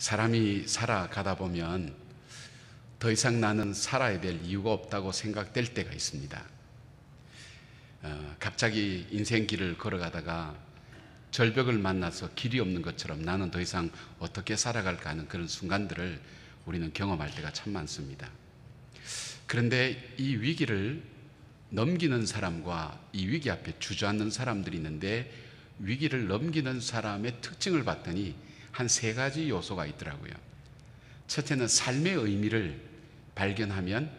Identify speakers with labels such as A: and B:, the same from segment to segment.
A: 사람이 살아가다 보면 더 이상 나는 살아야 될 이유가 없다고 생각될 때가 있습니다. 갑자기 인생 길을 걸어가다가 절벽을 만나서 길이 없는 것처럼 나는 더 이상 어떻게 살아갈까 하는 그런 순간들을 우리는 경험할 때가 참 많습니다. 그런데 이 위기를 넘기는 사람과 이 위기 앞에 주저앉는 사람들이 있는데, 위기를 넘기는 사람의 특징을 봤더니 한 세 가지 요소가 있더라고요. 첫째는 삶의 의미를 발견하면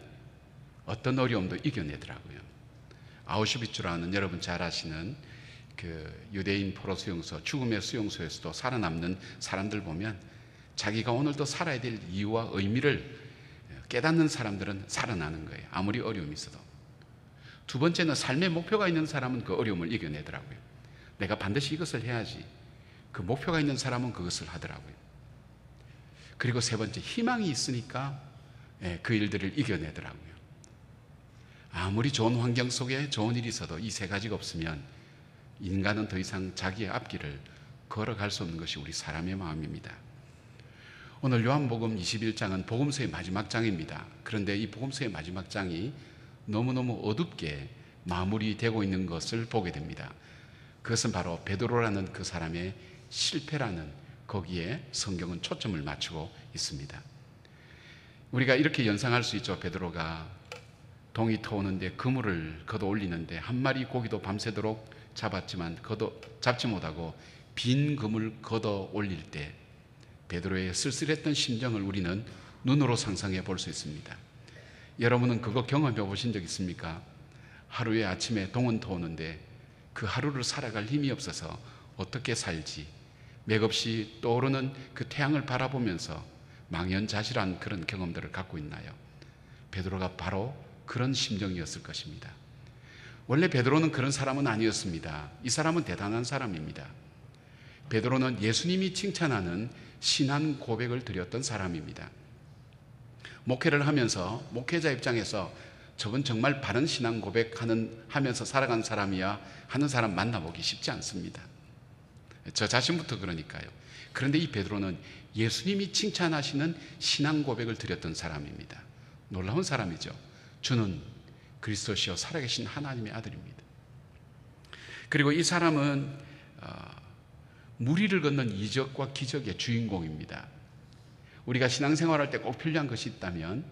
A: 어떤 어려움도 이겨내더라고요. 아우슈비츠라는 여러분 잘 아시는 그 유대인 포로 수용소, 죽음의 수용소에서도 살아남는 사람들 보면 자기가 오늘도 살아야 될 이유와 의미를 깨닫는 사람들은 살아나는 거예요. 아무리 어려움이 있어도. 두 번째는 삶의 목표가 있는 사람은 그 어려움을 이겨내더라고요. 내가 반드시 이것을 해야지. 그 목표가 있는 사람은 그것을 하더라고요. 그리고 세 번째, 희망이 있으니까 그 일들을 이겨내더라고요. 아무리 좋은 환경 속에 좋은 일이 있어도 이 세 가지가 없으면 인간은 더 이상 자기의 앞길을 걸어갈 수 없는 것이 우리 사람의 마음입니다. 오늘 요한복음 21장은 복음서의 마지막 장입니다. 그런데 이 복음서의 마지막 장이 너무너무 어둡게 마무리되고 있는 것을 보게 됩니다. 그것은 바로 베드로라는 그 사람의 실패라는, 거기에 성경은 초점을 맞추고 있습니다. 우리가 이렇게 연상할 수 있죠. 베드로가 동이 터오는데 그물을 걷어 올리는데 한 마리 고기도 밤새도록 잡았지만 잡지 못하고 빈 그물 걷어 올릴 때 베드로의 쓸쓸했던 심정을 우리는 눈으로 상상해 볼 수 있습니다. 여러분은 그거 경험해 보신 적 있습니까? 하루에 아침에 동은 터오는데 그 하루를 살아갈 힘이 없어서 어떻게 살지, 맥없이 떠오르는 그 태양을 바라보면서 망연자실한 그런 경험들을 갖고 있나요? 베드로가 바로 그런 심정이었을 것입니다. 원래 베드로는 그런 사람은 아니었습니다. 이 사람은 대단한 사람입니다. 베드로는 예수님이 칭찬하는 신앙 고백을 드렸던 사람입니다. 목회를 하면서 목회자 입장에서 저건 정말 바른 신앙 고백하면서 살아간 사람이야 하는 사람 만나보기 쉽지 않습니다. 저 자신부터 그러니까요. 그런데 이 베드로는 예수님이 칭찬하시는 신앙 고백을 드렸던 사람입니다. 놀라운 사람이죠. 주는 그리스도시요 살아계신 하나님의 아들입니다. 그리고 이 사람은 무리를 걷는 이적과 기적의 주인공입니다. 우리가 신앙생활할 때 꼭 필요한 것이 있다면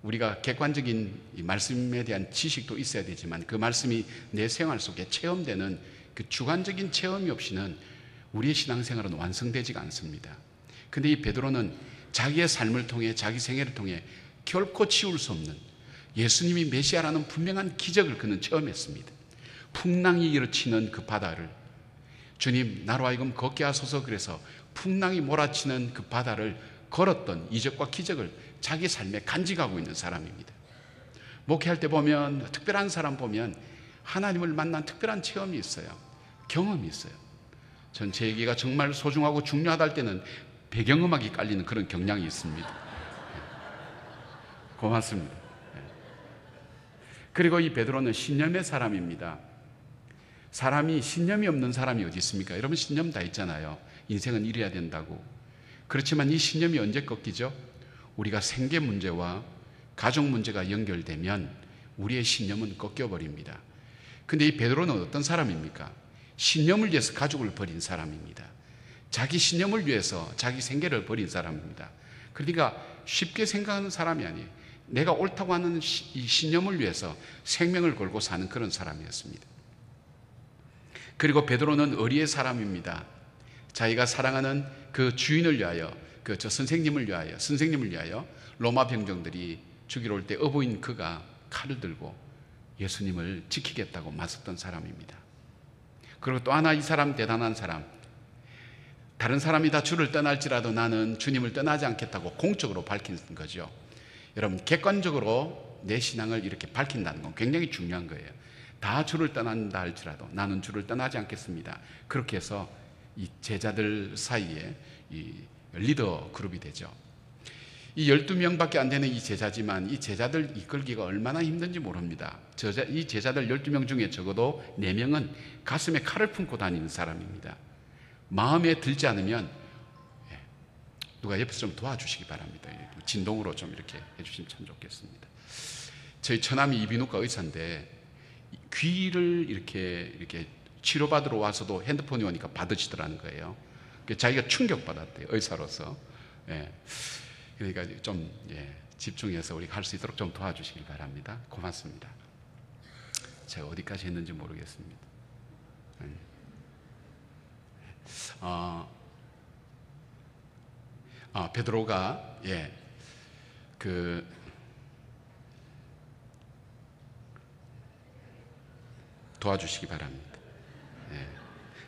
A: 우리가 객관적인 이 말씀에 대한 지식도 있어야 되지만 그 말씀이 내 생활 속에 체험되는 그 주관적인 체험이 없이는 우리의 신앙생활은 완성되지가 않습니다. 그런데 이 베드로는 자기의 삶을 통해, 자기 생애를 통해 결코 치울 수 없는 예수님이 메시아라는 분명한 기적을 그는 체험했습니다. 풍랑이 일어치는 그 바다를, 주님 나로 하여금 걷게 하소서, 그래서 풍랑이 몰아치는 그 바다를 걸었던 이적과 기적을 자기 삶에 간직하고 있는 사람입니다. 목회할 때 보면, 특별한 사람 보면 하나님을 만난 특별한 체험이 있어요. 경험이 있어요. 전 제 얘기가 정말 소중하고 중요하다 할 때는 배경음악이 깔리는 그런 경향이 있습니다. 고맙습니다. 그리고 이 베드로는 신념의 사람입니다. 사람이 신념이 없는 사람이 어디 있습니까? 여러분 신념 다 있잖아요. 인생은 이래야 된다고. 그렇지만 이 신념이 언제 꺾이죠? 우리가 생계 문제와 가족 문제가 연결되면 우리의 신념은 꺾여버립니다. 근데 이 베드로는 어떤 사람입니까? 신념을 위해서 가족을 버린 사람입니다. 자기 신념을 위해서 자기 생계를 버린 사람입니다. 그러니까 쉽게 생각하는 사람이 아니에요. 내가 옳다고 하는 이 신념을 위해서 생명을 걸고 사는 그런 사람이었습니다. 그리고 베드로는 의리의 사람입니다. 자기가 사랑하는 그 주인을 위하여, 저 선생님을 위하여 로마 병정들이 죽이러 올 때 어부인 그가 칼을 들고 예수님을 지키겠다고 맞섰던 사람입니다. 그리고 또 하나 이 사람 대단한 사람, 다른 사람이 다 주를 떠날지라도 나는 주님을 떠나지 않겠다고 공적으로 밝힌 거죠. 여러분 객관적으로 내 신앙을 이렇게 밝힌다는 건 굉장히 중요한 거예요. 다 주를 떠난다 할지라도 나는 주를 떠나지 않겠습니다. 그렇게 해서 이 제자들 사이에 이 리더 그룹이 되죠. 이 12명밖에 안 되는 이 제자지만 이 제자들 이끌기가 얼마나 힘든지 모릅니다. 이 제자들 12명 중에 적어도 4명은 가슴에 칼을 품고 다니는 사람입니다. 마음에 들지 않으면 누가 옆에서 좀 도와주시기 바랍니다. 진동으로 좀 이렇게 해주시면 참 좋겠습니다. 저희 처남이 이비인후과 의사인데 귀를 이렇게 치료받으러 와서도 핸드폰이 오니까 받으시더라는 거예요. 자기가 충격받았대요, 의사로서. 예. 그러니까 좀 집중해서 우리가 할 수 있도록 좀 도와주시길 바랍니다. 고맙습니다. 제가 어디까지 했는지 모르겠습니다. 베드로가 도와주시기 바랍니다.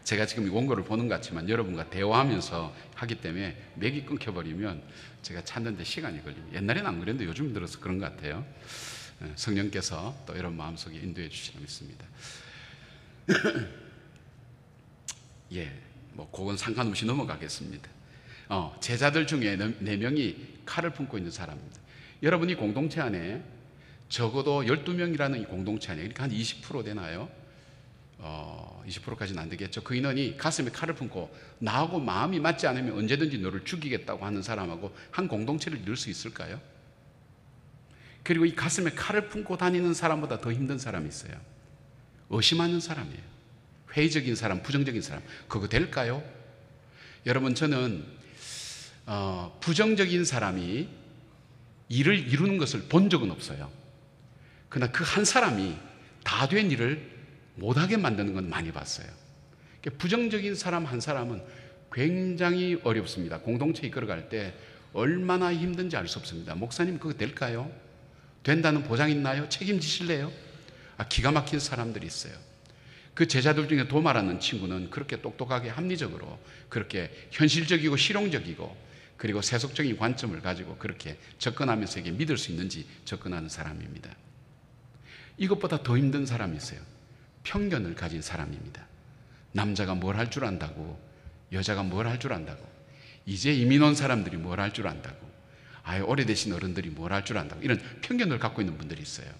A: 제가 지금 이 원고를 보는 것 같지만 여러분과 대화하면서 하기 때문에 맥이 끊겨버리면 제가 찾는데 시간이 걸립니다. 옛날에는 안 그랬는데 요즘 들어서 그런 것 같아요. 성령께서 또 여러분 마음속에 인도해 주시라 믿습니다. 그건 상관없이 넘어가겠습니다. 제자들 중에 4명이 칼을 품고 있는 사람입니다. 여러분이 공동체 안에 적어도 12명이라는 이 공동체 안에 그러니까 한 20% 되나요? 20%까지는 안 되겠죠. 그 인원이 가슴에 칼을 품고 나하고 마음이 맞지 않으면 언제든지 너를 죽이겠다고 하는 사람하고 한 공동체를 이룰 수 있을까요? 그리고 이 가슴에 칼을 품고 다니는 사람보다 더 힘든 사람이 있어요. 의심하는 사람이에요. 회의적인 사람, 부정적인 사람. 그거 될까요? 여러분, 저는 부정적인 사람이 일을 이루는 것을 본 적은 없어요. 그러나 그 한 사람이 다 된 일을 못하게 만드는 건 많이 봤어요. 부정적인 사람 한 사람은 굉장히 어렵습니다. 공동체 이끌어갈 때 얼마나 힘든지 알 수 없습니다. 목사님, 그거 될까요? 된다는 보장 있나요? 책임지실래요? 기가 막힌 사람들이 있어요. 그 제자들 중에 도마라는 친구는 그렇게 똑똑하게 합리적으로 그렇게 현실적이고 실용적이고 그리고 세속적인 관점을 가지고 그렇게 접근하면서 이게 믿을 수 있는지 접근하는 사람입니다. 이것보다 더 힘든 사람이 있어요. 편견을 가진 사람입니다. 남자가 뭘 할 줄 안다고, 여자가 뭘 할 줄 안다고, 이제 이민 온 사람들이 뭘 할 줄 안다고, 오래되신 어른들이 뭘 할 줄 안다고, 이런 편견을 갖고 있는 분들이 있어요.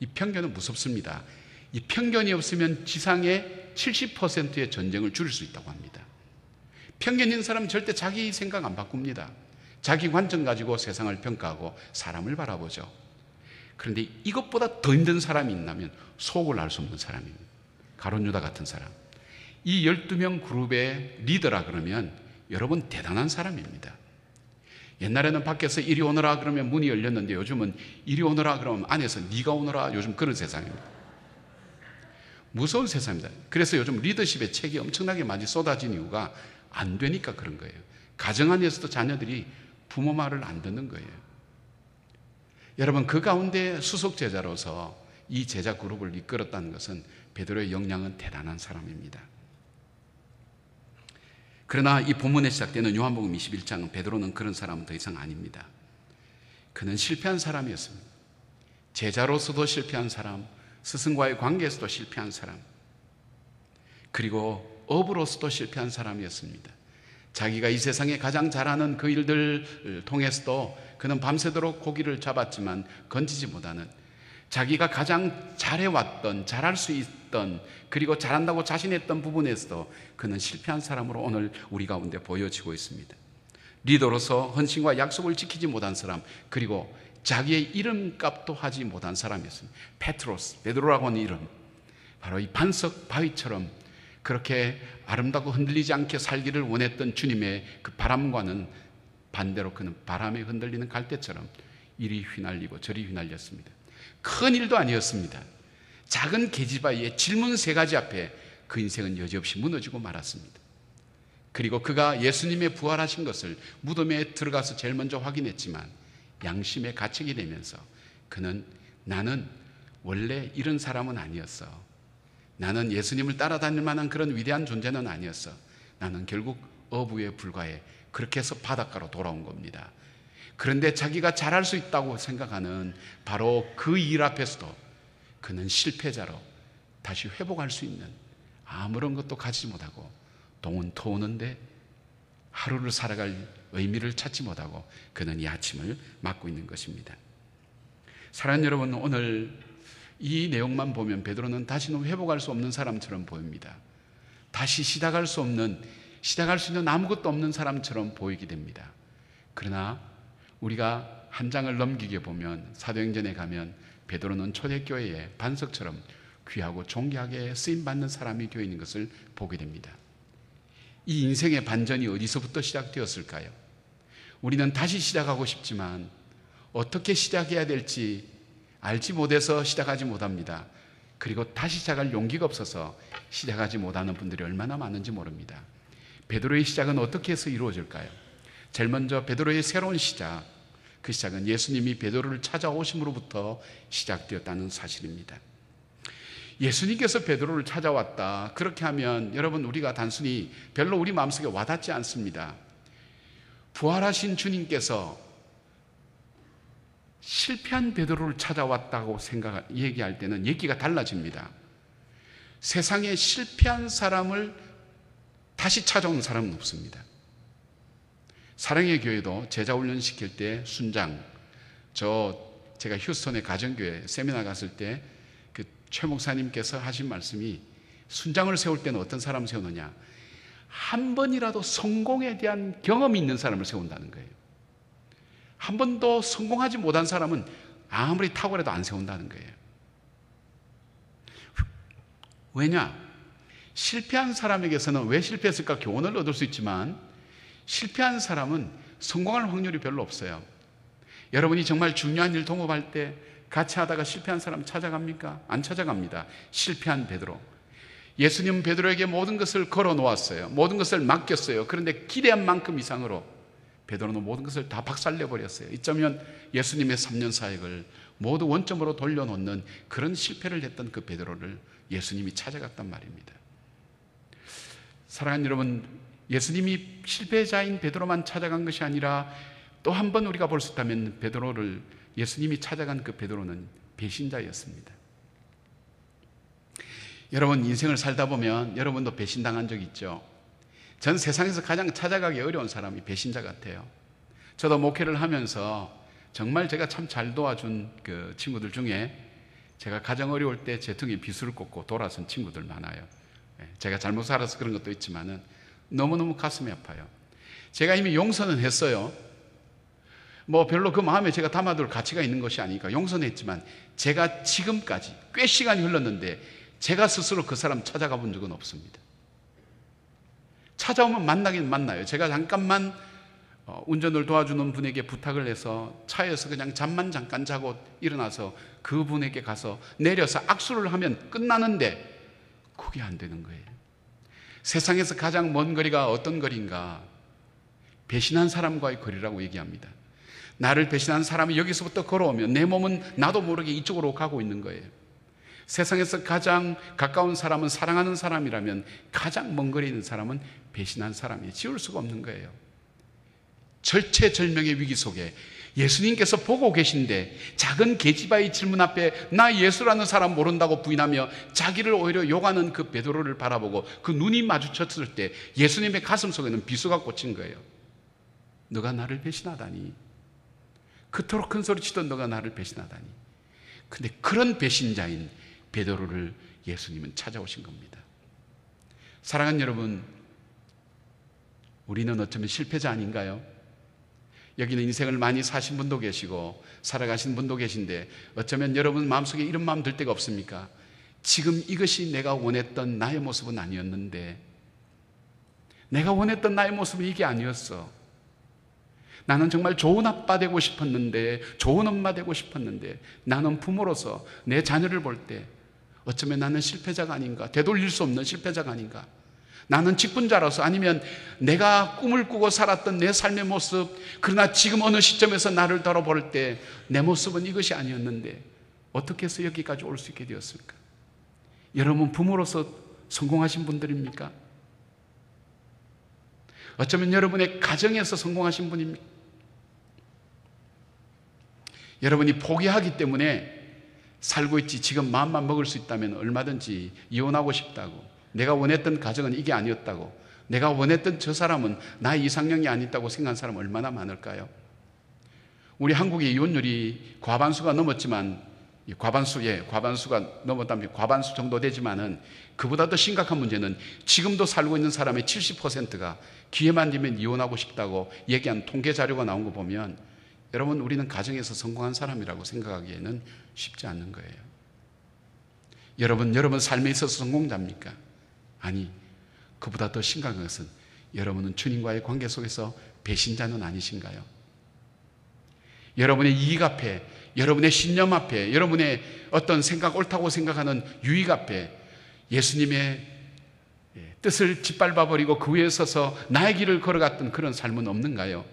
A: 이 편견은 무섭습니다. 이 편견이 없으면 지상의 70%의 전쟁을 줄일 수 있다고 합니다. 편견 있는 사람은 절대 자기 생각 안 바꿉니다. 자기 관점 가지고 세상을 평가하고 사람을 바라보죠. 그런데 이것보다 더 힘든 사람이 있다면 속을 알 수 없는 사람입니다. 가룟 유다 같은 사람. 이 12명 그룹의 리더라 그러면 여러분 대단한 사람입니다. 옛날에는 밖에서 이리 오너라 그러면 문이 열렸는데 요즘은 이리 오너라 그러면 안에서 네가 오너라, 요즘 그런 세상입니다. 무서운 세상입니다. 그래서 요즘 리더십의 책이 엄청나게 많이 쏟아진 이유가 안 되니까 그런 거예요. 가정 안에서도 자녀들이 부모 말을 안 듣는 거예요. 여러분, 그 가운데 수석 제자로서 이 제자 그룹을 이끌었다는 것은 베드로의 역량은 대단한 사람입니다. 그러나 이 본문에 시작되는 요한복음 21장은 베드로는 그런 사람은 더 이상 아닙니다. 그는 실패한 사람이었습니다. 제자로서도 실패한 사람, 스승과의 관계에서도 실패한 사람, 그리고 업으로서도 실패한 사람이었습니다. 자기가 이 세상에 가장 잘하는 그 일들을 통해서도 그는 밤새도록 고기를 잡았지만 건지지 못하는, 자기가 가장 잘해왔던, 잘할 수 있던, 그리고 잘한다고 자신했던 부분에서도 그는 실패한 사람으로 오늘 우리 가운데 보여지고 있습니다. 리더로서 헌신과 약속을 지키지 못한 사람, 그리고 자기의 이름값도 하지 못한 사람이었습니다. 베드로라고 하는 이름, 바로 이 반석 바위처럼 그렇게 아름답고 흔들리지 않게 살기를 원했던 주님의 그 바람과는 반대로 그는 바람에 흔들리는 갈대처럼 이리 휘날리고 저리 휘날렸습니다. 큰 일도 아니었습니다. 작은 계집아이의 질문 3가지 앞에 그 인생은 여지없이 무너지고 말았습니다. 그리고 그가 예수님의 부활하신 것을 무덤에 들어가서 제일 먼저 확인했지만 양심에 갇히게 되면서 그는 나는 원래 이런 사람은 아니었어. 나는 예수님을 따라다닐 만한 그런 위대한 존재는 아니었어. 나는 결국 어부에 불과해. 그렇게 해서 바닷가로 돌아온 겁니다. 그런데 자기가 잘할 수 있다고 생각하는 바로 그 일 앞에서도 그는 실패자로 다시 회복할 수 있는 아무런 것도 가지지 못하고 동은 터오는데 하루를 살아갈 의미를 찾지 못하고 그는 이 아침을 맞고 있는 것입니다. 사랑하는 여러분, 오늘 이 내용만 보면 베드로는 다시는 회복할 수 없는 사람처럼 보입니다. 다시 시작할 수 있는 아무것도 없는 사람처럼 보이게 됩니다. 그러나 우리가 한 장을 넘기게 보면 사도행전에 가면 베드로는 초대교회의 반석처럼 귀하고 존귀하게 쓰임받는 사람이 되어 있는 것을 보게 됩니다. 이 인생의 반전이 어디서부터 시작되었을까요? 우리는 다시 시작하고 싶지만 어떻게 시작해야 될지 알지 못해서 시작하지 못합니다. 그리고 다시 시작할 용기가 없어서 시작하지 못하는 분들이 얼마나 많은지 모릅니다. 베드로의 시작은 어떻게 해서 이루어질까요? 제일 먼저 베드로의 새로운 시작, 그 시작은 예수님이 베드로를 찾아오심으로부터 시작되었다는 사실입니다. 예수님께서 베드로를 찾아왔다, 그렇게 하면 여러분, 우리가 단순히 별로 우리 마음속에 와닿지 않습니다. 부활하신 주님께서 실패한 베드로를 찾아왔다고 얘기할 때는 얘기가 달라집니다. 세상에 실패한 사람을 다시 찾아온 사람은 없습니다. 사랑의 교회도 제자 훈련 시킬 때 순장, 제가 휴스턴의 가정교회 세미나 갔을 때 그 최 목사님께서 하신 말씀이, 순장을 세울 때는 어떤 사람을 세우느냐, 한 번이라도 성공에 대한 경험이 있는 사람을 세운다는 거예요. 한 번도 성공하지 못한 사람은 아무리 탁월해도 안 세운다는 거예요. 왜냐? 실패한 사람에게서는 왜 실패했을까 교훈을 얻을 수 있지만, 실패한 사람은 성공할 확률이 별로 없어요. 여러분이 정말 중요한 일 동업할 때 같이 하다가 실패한 사람 찾아갑니까? 안 찾아갑니다. 실패한 베드로. 예수님은 베드로에게 모든 것을 걸어 놓았어요. 모든 것을 맡겼어요. 그런데 기대한 만큼 이상으로 베드로는 모든 것을 다 박살내 버렸어요. 이쩌면 예수님의 3년 사역을 모두 원점으로 돌려놓는 그런 실패를 했던 그 베드로를 예수님이 찾아갔단 말입니다. 사랑하는 여러분, 예수님이 실패자인 베드로만 찾아간 것이 아니라 또 한 번 우리가 볼 수 있다면 베드로를, 예수님이 찾아간 그 베드로는 배신자였습니다. 여러분, 인생을 살다 보면 여러분도 배신당한 적 있죠? 전 세상에서 가장 찾아가기 어려운 사람이 배신자 같아요. 저도 목회를 하면서 정말 제가 참 잘 도와준 그 친구들 중에 제가 가장 어려울 때 제 등에 비수를 꽂고 돌아선 친구들 많아요. 제가 잘못 살아서 그런 것도 있지만은 너무너무 가슴이 아파요. 제가 이미 용서는 했어요. 뭐 별로 그 마음에 제가 담아둘 가치가 있는 것이 아니니까 용서는 했지만, 제가 지금까지 꽤 시간이 흘렀는데 제가 스스로 그 사람 찾아가 본 적은 없습니다. 찾아오면 만나긴 만나요. 제가 잠깐만 운전을 도와주는 분에게 부탁을 해서 차에서 그냥 잠만 잠깐 자고 일어나서 그분에게 가서 내려서 악수를 하면 끝나는데 그게 안 되는 거예요. 세상에서 가장 먼 거리가 어떤 거리인가? 배신한 사람과의 거리라고 얘기합니다. 나를 배신한 사람이 여기서부터 걸어오면 내 몸은 나도 모르게 이쪽으로 가고 있는 거예요. 세상에서 가장 가까운 사람은 사랑하는 사람이라면 가장 먼 거리에 있는 사람은 배신한 사람이에요. 지울 수가 없는 거예요. 절체절명의 위기 속에 예수님께서 보고 계신데 작은 계집아이 질문 앞에 나 예수라는 사람 모른다고 부인하며 자기를 오히려 욕하는 그 베드로를 바라보고 그 눈이 마주쳤을 때 예수님의 가슴 속에는 비수가 꽂힌 거예요. 너가 나를 배신하다니. 그토록 큰 소리 치던 너가 나를 배신하다니. 근데 그런 배신자인 베드로를 예수님은 찾아오신 겁니다. 사랑하는 여러분, 우리는 어쩌면 실패자 아닌가요? 여기는 인생을 많이 사신 분도 계시고 살아가신 분도 계신데 어쩌면 여러분 마음속에 이런 마음 들 때가 없습니까? 지금 이것이 내가 원했던 나의 모습은 아니었는데, 내가 원했던 나의 모습은 이게 아니었어. 나는 정말 좋은 아빠 되고 싶었는데, 좋은 엄마 되고 싶었는데, 나는 부모로서 내 자녀를 볼 때 어쩌면 나는 실패자가 아닌가, 되돌릴 수 없는 실패자가 아닌가. 나는 직분자로서, 아니면 내가 꿈을 꾸고 살았던 내 삶의 모습, 그러나 지금 어느 시점에서 나를 돌아볼 때 내 모습은 이것이 아니었는데 어떻게 해서 여기까지 올 수 있게 되었을까? 여러분 부모로서 성공하신 분들입니까? 어쩌면 여러분의 가정에서 성공하신 분입니까? 여러분이 포기하기 때문에 살고 있지, 지금 마음만 먹을 수 있다면 얼마든지 이혼하고 싶다고, 내가 원했던 가정은 이게 아니었다고, 내가 원했던 저 사람은 나의 이상형이 아니었다고 생각한 사람 얼마나 많을까요? 우리 한국의 이혼율이 과반수가 넘었지만 이 과반수가 넘었다면 과반수 정도 되지만은 그보다 더 심각한 문제는 지금도 살고 있는 사람의 70%가 기회만 되면 이혼하고 싶다고 얘기한 통계 자료가 나온 거 보면 여러분, 우리는 가정에서 성공한 사람이라고 생각하기에는 쉽지 않는 거예요. 여러분 삶에 있어서 성공자입니까? 아니, 그보다 더 심각한 것은 여러분은 주님과의 관계 속에서 배신자는 아니신가요? 여러분의 이익 앞에, 여러분의 신념 앞에, 여러분의 어떤 옳다고 생각하는 유익 앞에 예수님의 뜻을 짓밟아버리고 그 위에 서서 나의 길을 걸어갔던 그런 삶은 없는가요?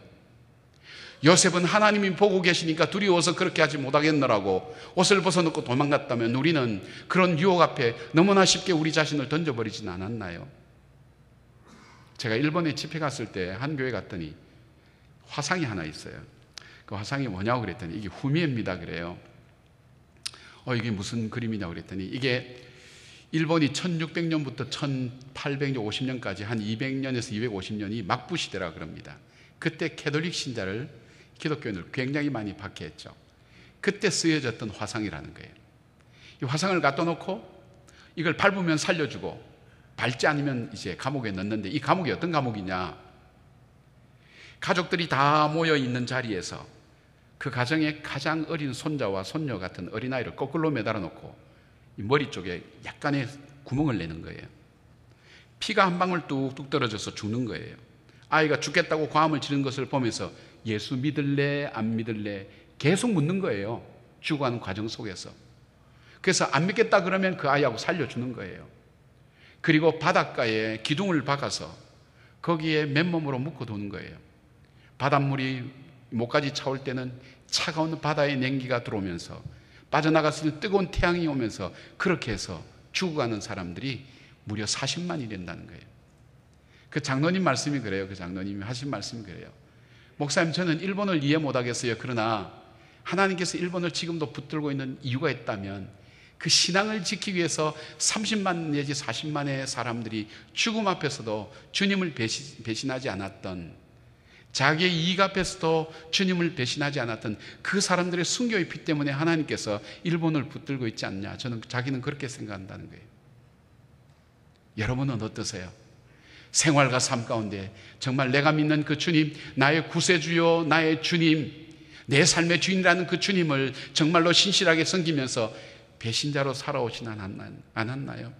A: 요셉은 하나님이 보고 계시니까 두려워서 그렇게 하지 못하겠노라고 옷을 벗어놓고 도망갔다면 우리는 그런 유혹 앞에 너무나 쉽게 우리 자신을 던져버리진 않았나요? 제가 일본에 집회 갔을 때 한 교회 갔더니 화상이 하나 있어요. 그 화상이 뭐냐고 그랬더니 이게 후미에입니다 그래요. 이게 무슨 그림이냐고 그랬더니 이게 일본이 1600년부터 1850년까지 한 200년에서 250년이 막부 시대라 그럽니다. 그때 캐톨릭 신자를 기독교인을 굉장히 많이 박해했죠. 그때 쓰여졌던 화상이라는 거예요. 이 화상을 갖다 놓고 이걸 밟으면 살려주고 밟지 않으면 이제 감옥에 넣는데, 이 감옥이 어떤 감옥이냐? 가족들이 다 모여 있는 자리에서 그 가정의 가장 어린 손자와 손녀 같은 어린아이를 거꾸로 매달아 놓고 이 머리 쪽에 약간의 구멍을 내는 거예요. 피가 한 방울 뚝뚝 떨어져서 죽는 거예요. 아이가 죽겠다고 고함을 지르는 것을 보면서 예수 믿을래 안 믿을래 계속 묻는 거예요. 죽어가는 과정 속에서. 그래서 안 믿겠다 그러면 그 아이하고 살려주는 거예요. 그리고 바닷가에 기둥을 박아서 거기에 맨몸으로 묶어 두는 거예요. 바닷물이 목까지 차올 때는 차가운 바다의 냉기가 들어오면서 빠져나갔을 때 뜨거운 태양이 오면서 그렇게 해서 죽어가는 사람들이 무려 40만이 된다는 거예요. 그 장로님 말씀이 그래요. 그 장로님이 하신 말씀이 그래요. 목사님, 저는 일본을 이해 못하겠어요. 그러나 하나님께서 일본을 지금도 붙들고 있는 이유가 있다면 그 신앙을 지키기 위해서 30만 내지 40만의 사람들이 죽음 앞에서도 주님을 배신하지 않았던, 자기의 이익 앞에서도 주님을 배신하지 않았던 그 사람들의 순교의 피 때문에 하나님께서 일본을 붙들고 있지 않냐, 저는 자기는 그렇게 생각한다는 거예요. 여러분은 어떠세요? 생활과 삶 가운데 정말 내가 믿는 그 주님, 나의 구세주요 나의 주님, 내 삶의 주인이라는 그 주님을 정말로 신실하게 섬기면서 배신자로 살아오진 않았나요?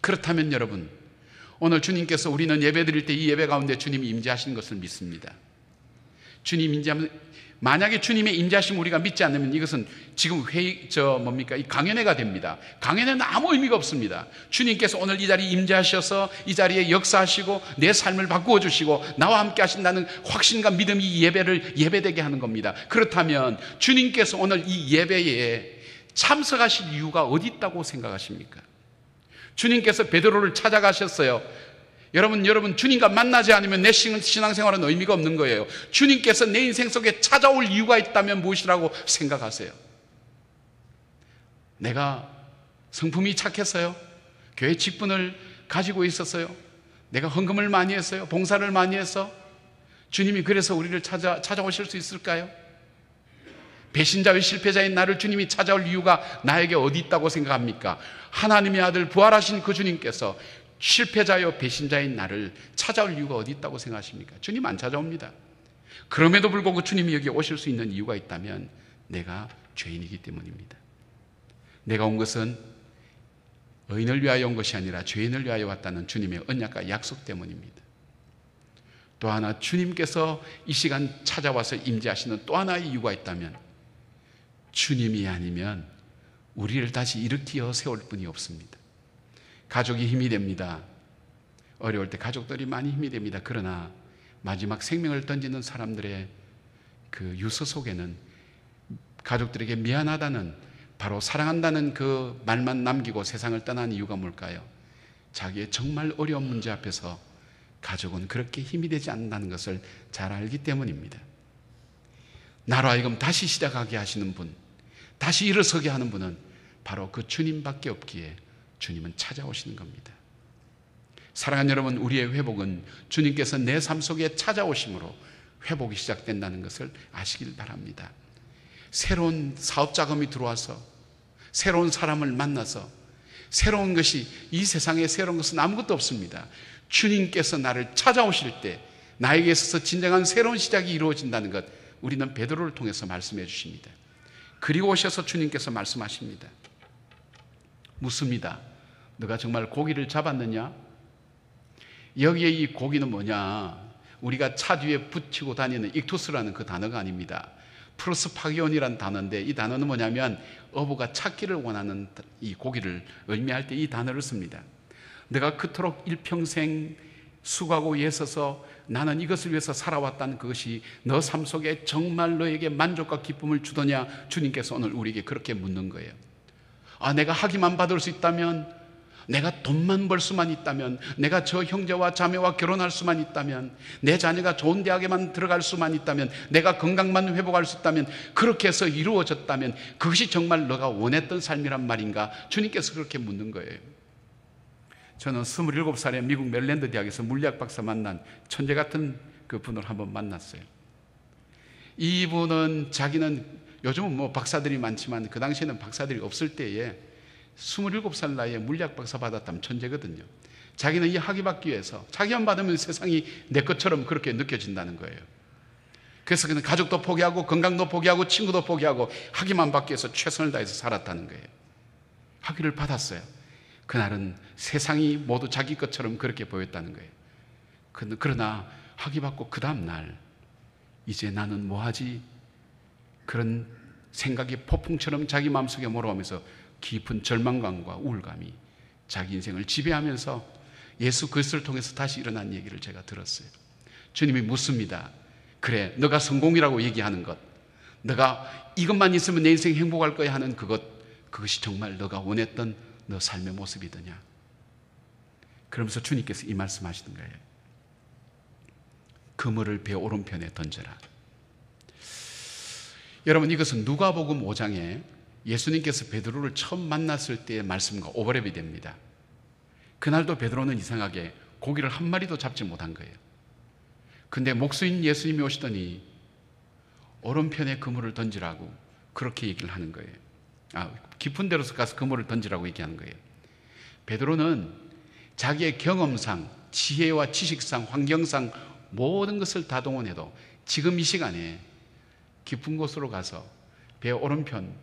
A: 그렇다면 여러분, 오늘 주님께서 우리는 예배 드릴 때 이 예배 가운데 주님이 임재하시는 것을 믿습니다. 주님 임재하면, 만약에 주님의 임재하심 우리가 믿지 않으면 이것은 지금 이 강연회가 됩니다. 강연회는 아무 의미가 없습니다. 주님께서 오늘 이 자리에 임재하셔서 이 자리에 역사하시고 내 삶을 바꾸어 주시고 나와 함께 하신다는 확신과 믿음이 이 예배를 예배되게 하는 겁니다. 그렇다면 주님께서 오늘 이 예배에 참석하실 이유가 어디 있다고 생각하십니까? 주님께서 베드로를 찾아가셨어요. 여러분 주님과 만나지 않으면 내 신앙생활은 의미가 없는 거예요. 주님께서 내 인생 속에 찾아올 이유가 있다면 무엇이라고 생각하세요? 내가 성품이 착했어요? 교회 직분을 가지고 있었어요? 내가 헌금을 많이 했어요? 봉사를 많이 해서? 주님이 그래서 우리를 찾아오실 수 있을까요? 배신자의 실패자인 나를 주님이 찾아올 이유가 나에게 어디 있다고 생각합니까? 하나님의 아들 부활하신 그 주님께서 실패자요 배신자인 나를 찾아올 이유가 어디 있다고 생각하십니까? 주님 안 찾아옵니다. 그럼에도 불구하고 주님이 여기 오실 수 있는 이유가 있다면 내가 죄인이기 때문입니다. 내가 온 것은 의인을 위하여 온 것이 아니라 죄인을 위하여 왔다는 주님의 언약과 약속 때문입니다. 또 하나, 주님께서 이 시간 찾아와서 임재하시는 또 하나의 이유가 있다면 주님이 아니면 우리를 다시 일으켜 세울 분이 없습니다. 가족이 힘이 됩니다. 어려울 때 가족들이 많이 힘이 됩니다. 그러나 마지막 생명을 던지는 사람들의 그 유서 속에는 가족들에게 미안하다는, 바로 사랑한다는 그 말만 남기고 세상을 떠난 이유가 뭘까요? 자기의 정말 어려운 문제 앞에서 가족은 그렇게 힘이 되지 않는다는 것을 잘 알기 때문입니다. 나로 하여금 다시 시작하게 하시는 분, 다시 일어서게 하는 분은 바로 그 주님밖에 없기에 주님은 찾아오시는 겁니다. 사랑하는 여러분, 우리의 회복은 주님께서 내 삶 속에 찾아오심으로 회복이 시작된다는 것을 아시길 바랍니다. 새로운 사업 자금이 들어와서 새로운 사람을 만나서 새로운 것이, 이 세상에 새로운 것은 아무것도 없습니다. 주님께서 나를 찾아오실 때 나에게 있어서 진정한 새로운 시작이 이루어진다는 것, 우리는 베드로를 통해서 말씀해 주십니다. 그리고 오셔서 주님께서 말씀하십니다. 묻습니다. 너가 정말 고기를 잡았느냐? 여기에 이 고기는 뭐냐? 우리가 차 뒤에 붙이고 다니는 익투스라는 그 단어가 아닙니다. 프로스파기온이라는 단어인데, 이 단어는 뭐냐면 어부가 찾기를 원하는 이 고기를 의미할 때 이 단어를 씁니다. 내가 그토록 일평생 수고하고 애써서 나는 이것을 위해서 살아왔다는 그것이 너 삶 속에 정말 너에게 만족과 기쁨을 주더냐? 주님께서 오늘 우리에게 그렇게 묻는 거예요. 내가 학위만 받을 수 있다면, 내가 돈만 벌 수만 있다면, 내가 저 형제와 자매와 결혼할 수만 있다면, 내 자녀가 좋은 대학에만 들어갈 수만 있다면, 내가 건강만 회복할 수 있다면, 그렇게 해서 이루어졌다면 그것이 정말 너가 원했던 삶이란 말인가? 주님께서 그렇게 묻는 거예요. 저는 27살에 미국 메릴랜드 대학에서 물리학 박사 만난 천재 같은 그 분을 한번 만났어요. 이분은 자기는, 요즘은 뭐 박사들이 많지만 그 당시에는 박사들이 없을 때에 27살 나이에 물리학 박사 받았다면 천재거든요. 자기는 이 학위 받기 위해서, 자기만 받으면 세상이 내 것처럼 그렇게 느껴진다는 거예요. 그래서 그는 가족도 포기하고 건강도 포기하고 친구도 포기하고 학위만 받기 위해서 최선을 다해서 살았다는 거예요. 학위를 받았어요. 그날은 세상이 모두 자기 것처럼 그렇게 보였다는 거예요. 그러나 학위 받고 그 다음 날, 이제 나는 뭐하지? 그런 생각이 폭풍처럼 자기 마음속에 몰아오면서 깊은 절망감과 우울감이 자기 인생을 지배하면서 예수 그리스도를 통해서 다시 일어난 얘기를 제가 들었어요. 주님이 묻습니다. 그래, 너가 성공이라고 얘기하는 것, 너가 이것만 있으면 내 인생 행복할 거야 하는 그것이 정말 너가 원했던 너 삶의 모습이더냐? 그러면서 주님께서 이 말씀하시는 거예요. 그물을 배 오른편에 던져라. 여러분, 이것은 누가복음 5장에 예수님께서 베드로를 처음 만났을 때의 말씀과 오버랩이 됩니다. 그날도 베드로는 이상하게 고기를 한 마리도 잡지 못한 거예요. 근데 목수인 예수님이 오시더니 오른편에 그물을 던지라고 그렇게 얘기를 하는 거예요. 깊은 데로 가서 그물을 던지라고 얘기하는 거예요. 베드로는 자기의 경험상, 지혜와 지식상, 환경상 모든 것을 다 동원해도 지금 이 시간에 깊은 곳으로 가서 배 오른편,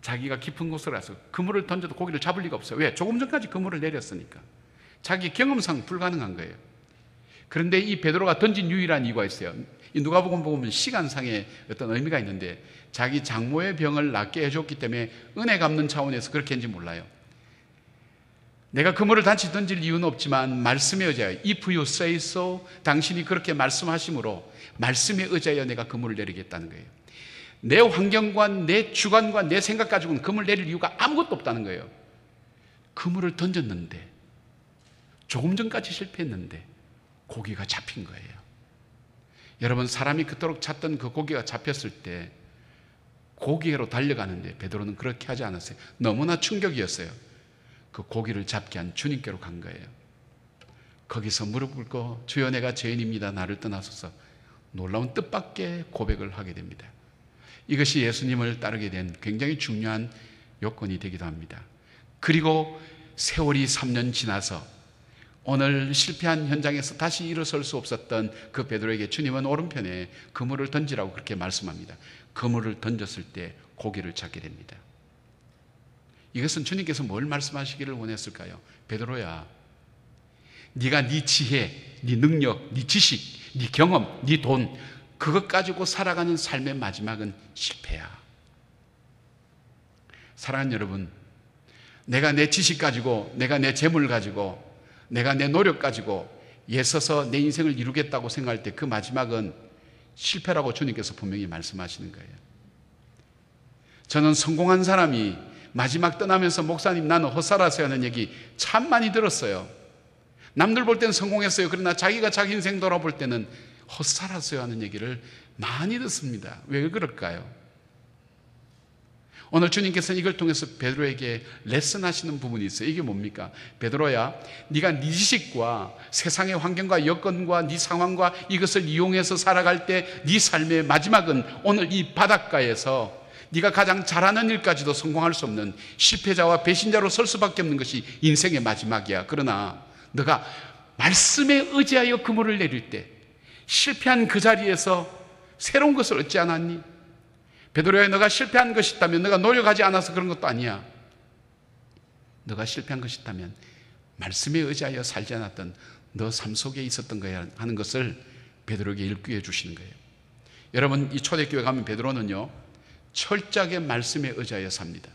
A: 자기가 깊은 곳으로 가서 그물을 던져도 고기를 잡을 리가 없어요. 왜? 조금 전까지 그물을 내렸으니까. 자기 경험상 불가능한 거예요. 그런데 이 베드로가 던진 유일한 이유가 있어요. 이 누가복음 보면 시간상의 어떤 의미가 있는데, 자기 장모의 병을 낫게 해줬기 때문에 은혜 갚는 차원에서 그렇게 했는지 몰라요. 내가 그물을 단지 던질 이유는 없지만 말씀에 의지하여, if you say so, 당신이 그렇게 말씀하심으로 말씀에 의지하여 내가 그물을 내리겠다는 거예요. 내 환경과 내 주관과 내 생각 가지고는 그물을 내릴 이유가 아무것도 없다는 거예요. 그물을 던졌는데, 조금 전까지 실패했는데 고기가 잡힌 거예요. 여러분, 사람이 그토록 찾던 그 고기가 잡혔을 때 고기로 달려가는데 베드로는 그렇게 하지 않았어요. 너무나 충격이었어요. 그 고기를 잡게 한 주님께로 간 거예요. 거기서 무릎 꿇고 주여 내가 죄인입니다, 나를 떠나소서, 놀라운 뜻밖의 고백을 하게 됩니다. 이것이 예수님을 따르게 된 굉장히 중요한 요건이 되기도 합니다. 그리고 세월이 3년 지나서 오늘 실패한 현장에서 다시 일어설 수 없었던 그 베드로에게 주님은 오른편에 그물을 던지라고 그렇게 말씀합니다. 그물을 던졌을 때 고기를 잡게 됩니다. 이것은 주님께서 뭘 말씀하시기를 원했을까요? 베드로야, 네가 네 지혜, 네 능력, 네 지식, 네 경험, 네 돈, 그것 가지고 살아가는 삶의 마지막은 실패야. 사랑하는 여러분, 내가 내 지식 가지고, 내가 내 재물 가지고, 내가 내 노력 가지고 애써서 내 인생을 이루겠다고 생각할 때 그 마지막은 실패라고 주님께서 분명히 말씀하시는 거예요. 저는 성공한 사람이 마지막 떠나면서 목사님 나는 헛살았어요 하는 얘기 참 많이 들었어요. 남들 볼 때는 성공했어요. 그러나 자기가 자기 인생 돌아볼 때는 헛살았어요 하는 얘기를 많이 듣습니다. 왜 그럴까요? 오늘 주님께서는 이걸 통해서 베드로에게 레슨하시는 부분이 있어요. 이게 뭡니까? 베드로야, 네가 네 지식과 세상의 환경과 여건과 네 상황과 이것을 이용해서 살아갈 때 네 삶의 마지막은 오늘 이 바닷가에서 네가 가장 잘하는 일까지도 성공할 수 없는 실패자와 배신자로 설 수밖에 없는 것이 인생의 마지막이야. 그러나 너가 말씀에 의지하여 그물을 내릴 때 실패한 그 자리에서 새로운 것을 얻지 않았니? 베드로야, 너가 실패한 것이 있다면 너가 노력하지 않아서 그런 것도 아니야. 너가 실패한 것이 있다면 말씀에 의지하여 살지 않았던 너 삶 속에 있었던 거야 하는 것을 베드로에게 일깨워 주시는 거예요. 여러분, 이 초대교회 가면 베드로는요 철저하게 말씀에 의지하여 삽니다.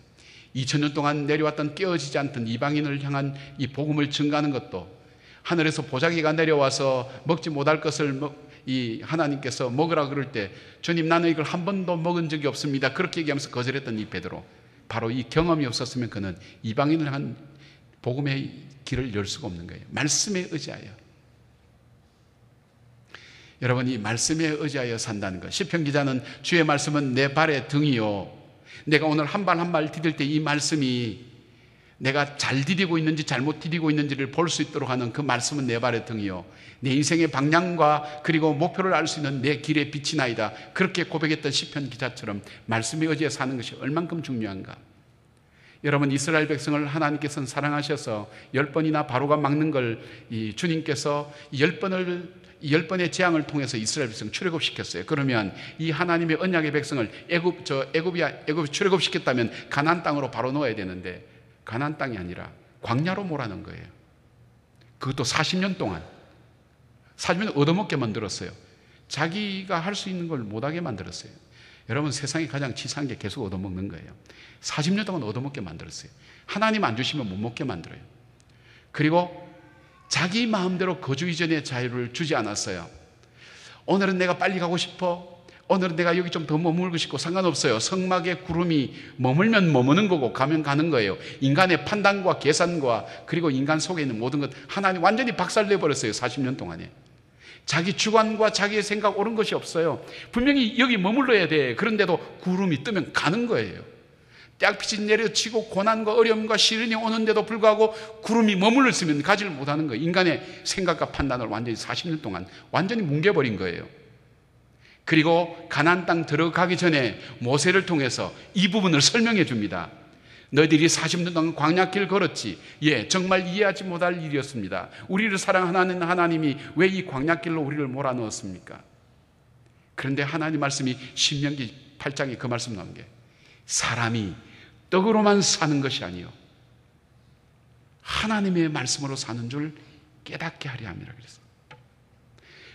A: 2000년 동안 내려왔던 깨어지지 않던 이방인을 향한 이 복음을 증가하는 것도, 하늘에서 보자기가 내려와서 먹지 못할 것을 이 하나님께서 먹으라 그럴 때 주님, 나는 이걸 한 번도 먹은 적이 없습니다, 그렇게 얘기하면서 거절했던 이 베드로, 바로 이 경험이 없었으면 그는 이방인을 향한 복음의 길을 열 수가 없는 거예요. 말씀에 의지하여. 여러분, 이 말씀에 의지하여 산다는 것, 시편 기자는 주의 말씀은 내 발의 등이요, 내가 오늘 한 발 한 발 디딜 때 이 말씀이 내가 잘 디디고 있는지 잘못 디디고 있는지를 볼 수 있도록 하는 그 말씀은 내 발의 등이요, 내 인생의 방향과 그리고 목표를 알 수 있는 내 길의 빛이나이다, 그렇게 고백했던 시편 기자처럼 말씀에 의지해 사는 것이 얼만큼 중요한가. 여러분, 이스라엘 백성을 하나님께서는 사랑하셔서 10번이나 바로가 막는 걸 이 주님께서 10번의 재앙을 통해서 이스라엘 백성 출애굽시켰어요. 그러면 이 하나님의 언약의 백성을 애굽 출애굽시켰다면 가나안 땅으로 바로 넣어야 되는데 가나안 땅이 아니라 광야로 몰아넣은 거예요. 그것도 40년 동안. 40년 얻어먹게 만들었어요. 자기가 할 수 있는 걸 못하게 만들었어요. 여러분, 세상에 가장 치사한 게 계속 얻어먹는 거예요. 40년 동안 얻어먹게 만들었어요. 하나님 안 주시면 못 먹게 만들어요. 그리고 자기 마음대로 거주 이전의 자유를 주지 않았어요. 오늘은 내가 빨리 가고 싶어, 오늘은 내가 여기 좀 더 머물고 싶고, 상관없어요. 성막에 구름이 머물면 머무는 거고 가면 가는 거예요. 인간의 판단과 계산과 그리고 인간 속에 있는 모든 것 하나님 완전히 박살내버렸어요. 40년 동안에 자기 주관과 자기의 생각 옳은 것이 없어요. 분명히 여기 머물러야 돼. 그런데도 구름이 뜨면 가는 거예요. 떼약빛이 내려치고 고난과 어려움과 시련이 오는데도 불구하고 구름이 머물러 있으면 가지를 못하는 거예요. 인간의 생각과 판단을 완전히 40년 동안 완전히 뭉개버린 거예요. 그리고 가나안 땅 들어가기 전에 모세를 통해서 이 부분을 설명해 줍니다. 너희들이 40년 동안 광야길 걸었지. 예, 정말 이해하지 못할 일이었습니다. 우리를 사랑하는 하나님이 왜 이 광야길로 우리를 몰아넣었습니까? 그런데 하나님 말씀이 신명기 8장에 그 말씀 나온 게, 사람이 떡으로만 사는 것이 아니요 하나님의 말씀으로 사는 줄 깨닫게 하려 함이라 그랬어요.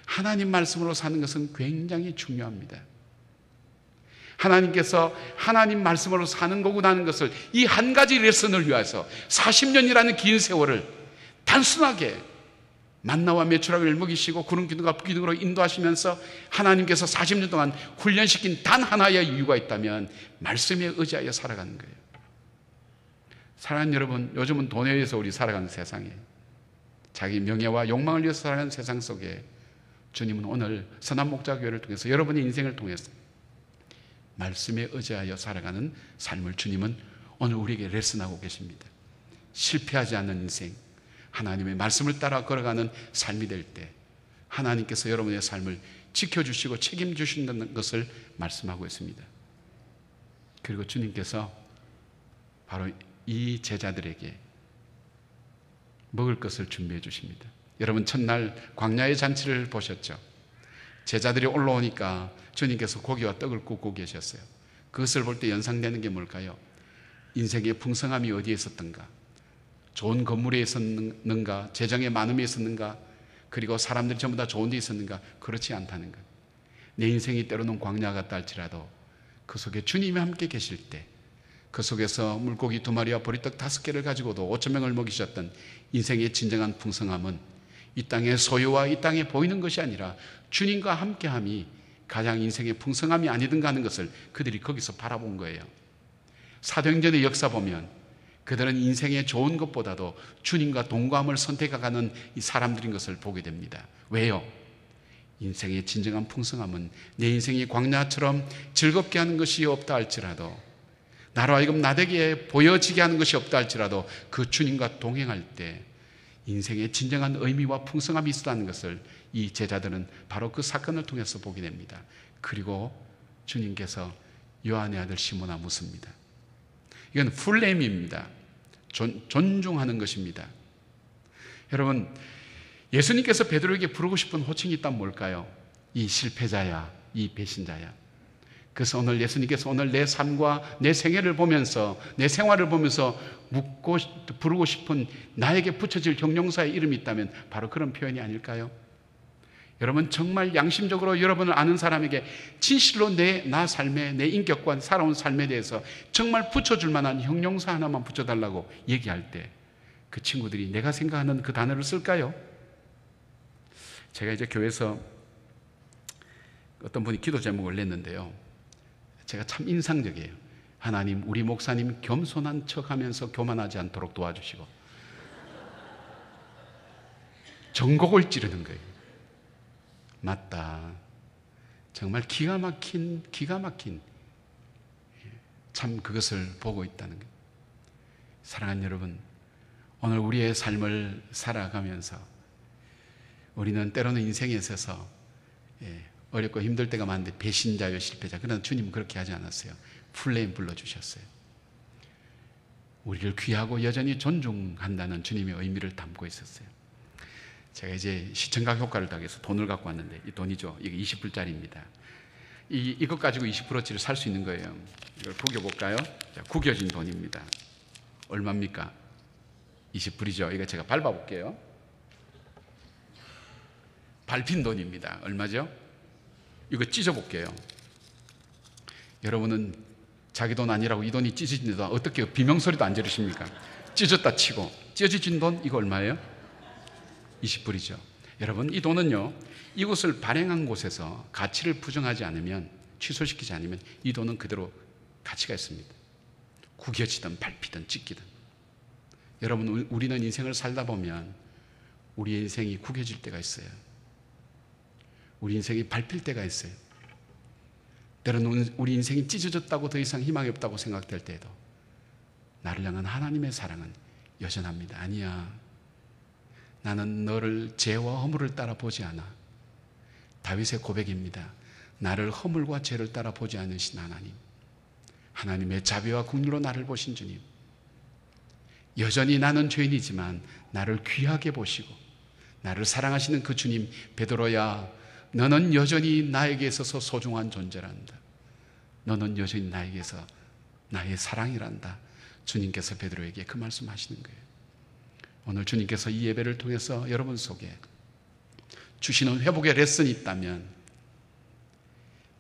A: 하나님 말씀으로 사는 것은 굉장히 중요합니다. 하나님께서 하나님 말씀으로 사는 거구나 하는 것을, 이 한 가지 레슨을 위해서 40년이라는 긴 세월을 단순하게 만나와 메추라기를 먹이시고 구름 기둥과 불 기둥으로 인도하시면서 하나님께서 40년 동안 훈련시킨 단 하나의 이유가 있다면 말씀에 의지하여 살아가는 거예요. 사랑하는 여러분, 요즘은 돈에 의해서 우리 살아가는 세상에, 자기 명예와 욕망을 위해서 살아가는 세상 속에 주님은 오늘 선한목자교회를 통해서, 여러분의 인생을 통해서 말씀에 의지하여 살아가는 삶을 주님은 오늘 우리에게 레슨하고 계십니다. 실패하지 않는 인생, 하나님의 말씀을 따라 걸어가는 삶이 될 때 하나님께서 여러분의 삶을 지켜주시고 책임주신다는 것을 말씀하고 있습니다. 그리고 주님께서 바로 이 제자들에게 먹을 것을 준비해 주십니다. 여러분, 첫날 광야의 잔치를 보셨죠? 제자들이 올라오니까 주님께서 고기와 떡을 굽고 계셨어요. 그것을 볼 때 연상되는 게 뭘까요? 인생의 풍성함이 어디에 있었던가? 좋은 건물에 있었는가? 재정의 많음에 있었는가? 그리고 사람들이 전부 다 좋은 데 있었는가? 그렇지 않다는 것. 내 인생이 때로는 광야 같다 할지라도 그 속에 주님이 함께 계실 때, 그 속에서 물고기 2마리와 보리떡 5개를 가지고도 5,000명을 먹이셨던 인생의 진정한 풍성함은 이 땅의 소유와 이 땅에 보이는 것이 아니라 주님과 함께함이 가장 인생의 풍성함이 아니든가 하는 것을 그들이 거기서 바라본 거예요. 사도행전의 역사 보면 그들은 인생의 좋은 것보다도 주님과 동거함을 선택하는 이 사람들인 것을 보게 됩니다. 왜요? 인생의 진정한 풍성함은 내 인생이 광야처럼 즐겁게 하는 것이 없다 할지라도 나로 하여금 나되게 보여지게 하는 것이 없다 할지라도 그 주님과 동행할 때 인생의 진정한 의미와 풍성함이 있다는 것을 이 제자들은 바로 그 사건을 통해서 보게 됩니다. 그리고 주님께서 요한의 아들 시몬아 묻습니다. 이건 풀네임입니다. 존중하는 것입니다. 여러분, 예수님께서 베드로에게 부르고 싶은 호칭이 있다면 뭘까요? 이 실패자야, 이 배신자야. 그래서 오늘 예수님께서 오늘 내 삶과 내 생애를 보면서, 내 생활을 보면서 부르고 싶은 나에게 붙여질 형용사의 이름이 있다면 바로 그런 표현이 아닐까요? 여러분, 정말 양심적으로 여러분을 아는 사람에게 진실로 나 삶에, 내 인격과 살아온 삶에 대해서 정말 붙여줄 만한 형용사 하나만 붙여달라고 얘기할 때 그 친구들이 내가 생각하는 그 단어를 쓸까요? 제가 이제 교회에서 어떤 분이 기도 제목을 냈는데요, 제가 참 인상적이에요. 하나님, 우리 목사님 겸손한 척하면서 교만하지 않도록 도와주시고, 전곡을 찌르는 거예요. 맞다. 정말 기가 막힌 참 그것을 보고 있다는 거예요. 사랑하는 여러분, 오늘 우리의 삶을 살아가면서 우리는 때로는 인생에 있어서 어렵고 힘들 때가 많은데 배신자요 실패자, 그러나 주님은 그렇게 하지 않았어요. 풀네임 불러주셨어요. 우리를 귀하고 여전히 존중한다는 주님의 의미를 담고 있었어요. 제가 이제 시청각 효과를 더해서 돈을 갖고 왔는데, 이 돈이죠. 이게 20불짜리입니다. 이것 가지고 20%치를 살 수 있는 거예요. 이걸 구겨볼까요? 자, 구겨진 돈입니다. 얼마입니까? 20불이죠. 이거 제가 밟아볼게요. 밟힌 돈입니다. 얼마죠? 이거 찢어볼게요. 여러분은 자기 돈 아니라고 이 돈이 찢어진 돈 어떻게 비명소리도 안 지르십니까? 찢었다 치고. 찢어진 돈 이거 얼마예요? 20불이죠. 여러분, 이 돈은요, 이곳을 발행한 곳에서 가치를 부정하지 않으면, 취소시키지 않으면 이 돈은 그대로 가치가 있습니다. 구겨지든 밟히든 찢기든. 여러분, 우리는 인생을 살다 보면 우리의 인생이 구겨질 때가 있어요. 우리 인생이 밟힐 때가 있어요. 때로는 우리 인생이 찢어졌다고 더 이상 희망이 없다고 생각될 때에도 나를 향한 하나님의 사랑은 여전합니다. 아니야, 나는 너를 죄와 허물을 따라 보지 않아. 다윗의 고백입니다. 나를 허물과 죄를 따라 보지 않으신 하나님, 하나님의 자비와 긍휼로 나를 보신 주님, 여전히 나는 죄인이지만 나를 귀하게 보시고 나를 사랑하시는 그 주님, 베드로야, 너는 여전히 나에게 있어서 소중한 존재란다. 너는 여전히 나에게서 나의 사랑이란다. 주님께서 베드로에게 그 말씀하시는 거예요. 오늘 주님께서 이 예배를 통해서 여러분 속에 주시는 회복의 레슨이 있다면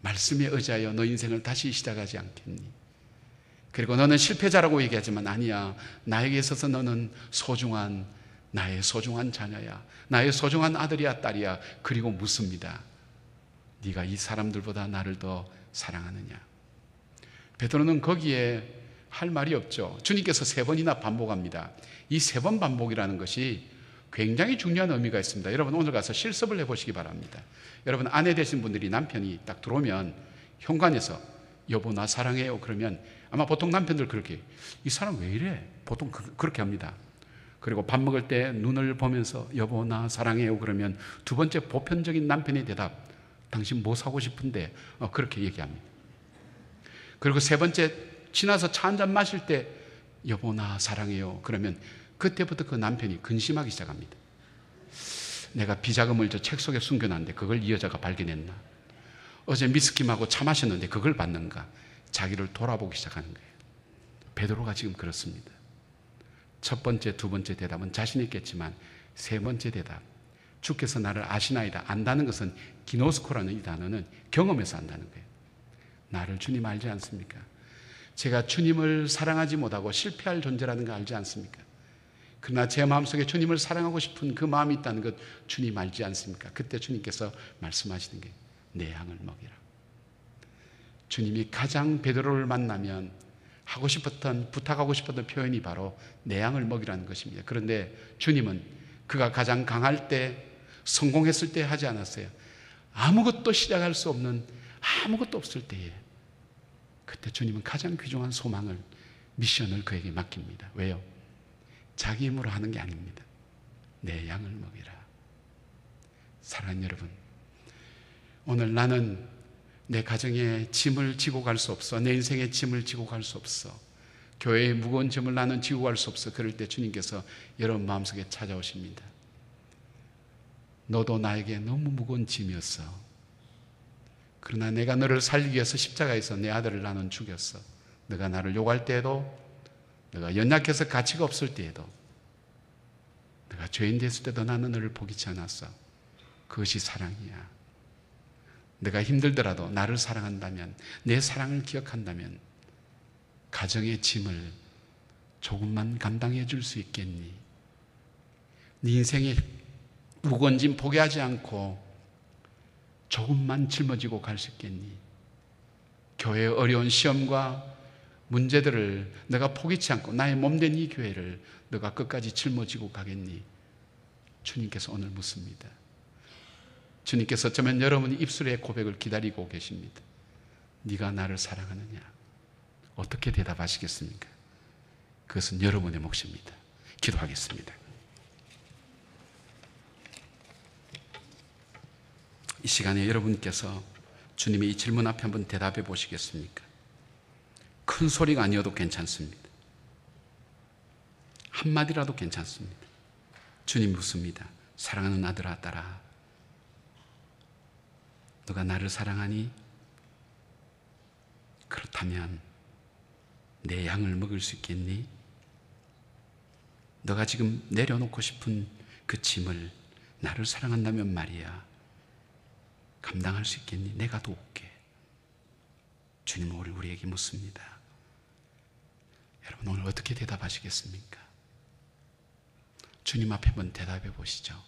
A: 말씀에 의지하여 너 인생을 다시 시작하지 않겠니? 그리고 너는 실패자라고 얘기하지만 아니야, 나에게 있어서 너는 소중한, 나의 소중한 자녀야, 나의 소중한 아들이야, 딸이야. 그리고 묻습니다. 네가 이 사람들보다 나를 더 사랑하느냐? 베드로는 거기에 할 말이 없죠. 주님께서 3번이나 반복합니다. 이 3번 반복이라는 것이 굉장히 중요한 의미가 있습니다. 여러분, 오늘 가서 실습을 해보시기 바랍니다. 여러분, 아내 되신 분들이 남편이 딱 들어오면 현관에서 여보 나 사랑해요 그러면 아마 보통 남편들 그렇게, 이 사람 왜 이래? 보통 그렇게 합니다. 그리고 밥 먹을 때 눈을 보면서 여보 나 사랑해요 그러면 두 번째 보편적인 남편의 대답, 당신 뭐 사고 싶은데? 그렇게 얘기합니다. 그리고 3번째 지나서 차 한잔 마실 때 여보 나 사랑해요 그러면 그때부터 그 남편이 근심하기 시작합니다. 내가 비자금을 저 책 속에 숨겨놨는데 그걸 이 여자가 발견했나? 어제 미스킴하고 차 마셨는데 그걸 봤는가? 자기를 돌아보기 시작하는 거예요. 베드로가 지금 그렇습니다. 첫 번째, 두 번째 대답은 자신 있겠지만 3번째 대답, 주께서 나를 아시나이다. 안다는 것은 기노스코라는 이 단어는 경험해서 안다는 거예요. 나를 주님 알지 않습니까? 제가 주님을 사랑하지 못하고 실패할 존재라는 거 알지 않습니까? 그러나 제 마음속에 주님을 사랑하고 싶은 그 마음이 있다는 것 주님 알지 않습니까? 그때 주님께서 말씀하시는 게 내 양을 먹이라. 주님이 가장 베드로를 만나면 하고 싶었던, 부탁하고 싶었던 표현이 바로 내 양을 먹이라는 것입니다. 그런데 주님은 그가 가장 강할 때, 성공했을 때 하지 않았어요. 아무것도 시작할 수 없는, 아무것도 없을 때에 그때 주님은 가장 귀중한 소망을, 미션을 그에게 맡깁니다. 왜요? 자기 힘으로 하는 게 아닙니다. 내 양을 먹이라. 사랑하는 여러분, 오늘 나는 내 가정에 짐을 지고 갈 수 없어. 내 인생에 짐을 지고 갈 수 없어. 교회의 무거운 짐을 나는 지고 갈 수 없어. 그럴 때 주님께서 여러분 마음속에 찾아오십니다. 너도 나에게 너무 무거운 짐이었어. 그러나 내가 너를 살리기 위해서 십자가에서 내 아들을 나는 죽였어. 너가 나를 욕할 때에도, 너가 연약해서 가치가 없을 때에도, 내가 죄인 됐을 때도 나는 너를 포기치 않았어. 그것이 사랑이야. 내가 힘들더라도 나를 사랑한다면, 내 사랑을 기억한다면 가정의 짐을 조금만 감당해 줄 수 있겠니? 네 인생의 무거운 짐 포기하지 않고 조금만 짊어지고 갈 수 있겠니? 교회의 어려운 시험과 문제들을 내가 포기치 않고 나의 몸된 이 교회를 너가 끝까지 짊어지고 가겠니? 주님께서 오늘 묻습니다. 주님께서 어쩌면 여러분이 입술의 고백을 기다리고 계십니다. 네가 나를 사랑하느냐? 어떻게 대답하시겠습니까? 그것은 여러분의 몫입니다. 기도하겠습니다. 이 시간에 여러분께서 주님의 이 질문 앞에 한번 대답해 보시겠습니까? 큰 소리가 아니어도 괜찮습니다. 한마디라도 괜찮습니다. 주님 묻습니다. 사랑하는 아들아, 딸아, 너가 나를 사랑하니? 그렇다면 내 양을 먹을 수 있겠니? 너가 지금 내려놓고 싶은 그 짐을 나를 사랑한다면 말이야, 감당할 수 있겠니? 내가 도울게. 주님은 오늘 우리에게 묻습니다. 여러분 오늘 어떻게 대답하시겠습니까? 주님 앞에 한번 대답해 보시죠.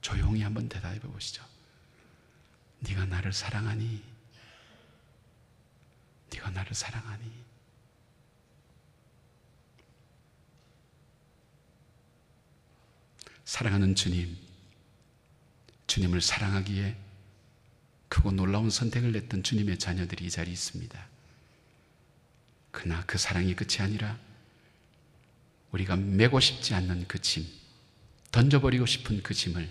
A: 조용히 한번 대답해 보시죠. 네가 나를 사랑하니? 네가 나를 사랑하니? 사랑하는 주님, 주님을 사랑하기에 크고 놀라운 선택을 냈던 주님의 자녀들이 이 자리에 있습니다. 그러나 그 사랑이 끝이 아니라 우리가 메고 싶지 않는 그 짐, 던져버리고 싶은 그 짐을,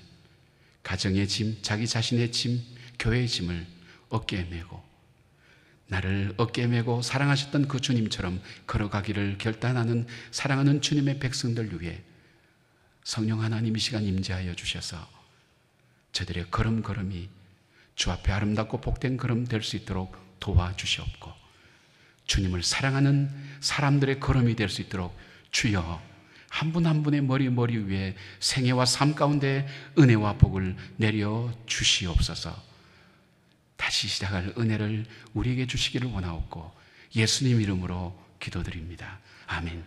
A: 가정의 짐, 자기 자신의 짐, 교회의 짐을 어깨에 메고, 나를 어깨에 메고 사랑하셨던 그 주님처럼 걸어가기를 결단하는 사랑하는 주님의 백성들 위해 성령 하나님 이 시간 임재하여 주셔서 저들의 걸음걸음이 주 앞에 아름답고 복된 걸음 될 수 있도록 도와주시옵고, 주님을 사랑하는 사람들의 걸음이 될 수 있도록 주여 한 분 한 분의 머리 위에 생애와 삶 가운데 은혜와 복을 내려 주시옵소서. 다시 시작할 은혜를 우리에게 주시기를 원하옵고 예수님 이름으로 기도드립니다. 아멘.